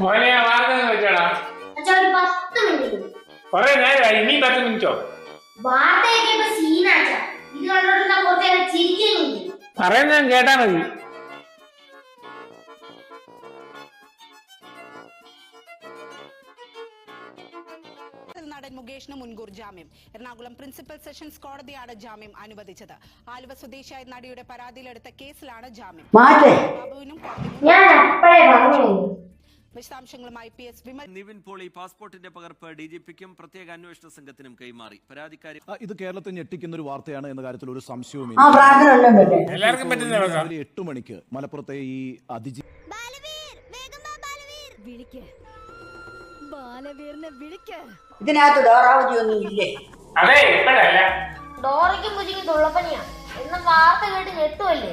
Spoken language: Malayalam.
മോനെ വാർത്ത വെച്ചോടാ. അച്ഛാ ഒരു 10 മിനിറ്റ്. കൊറേ നേരമായി, ഇനി 10 മിനിറ്റോ? വാർത്തയൊക്കെ ഇപ്പൊ സീനാച്ചാ. ഇത് കണ്ടോണ്ട് ഞാൻ കുറച്ച് നേരം ചിരിക്കുന്നുണ്ട്. പറയുന്നത് കേട്ടാ മതി. നടൻ മുകേഷിന് മുൻകൂർ ജാമ്യം. എറണാകുളം പ്രിൻസിപ്പൽ സെഷൻസ് കോടതിയാണ് ജാമ്യം അനുവദിച്ചത്. ആലുവ സ്വദേശിയായ നടിയുടെ പരാതിയിലെടുത്ത കേസിലാണ് ജാമ്യം. ബാബുവിനും ഞാൻ അപ്പഴേ പറഞ്ഞു. വിശദാംശങ്ങളുമായി PS വിമൽ. നിവിൻ പോളി പാസ്പോർട്ടിന്റെ പകർപ്പ് DGPക്കും പ്രത്യേക അന്വേഷണ സംഘത്തിനും കൈമാറി. പരാതിക്കാരി ഇത് കേരളത്തിൽ ഞെട്ടിക്കുന്ന ഒരു വാർത്തയാണ് എന്ന കാര്യത്തിൽ ഒരു സംശയവും എല്ലാവർക്കും പറ്റുന്ന 8 മണിക്ക് മലപ്പുറത്തെ ഈ ഇതിനകത്ത് ഡോറാവധിയൊന്നും ഇല്ലേ? അതെ, എപ്പോഴല്ല ഡോറയ്ക്കും മുജിക്കും തുള്ളപ്പനിയാ. എന്നും വാർത്ത കേട്ട് ഞെട്ടുമല്ലേ.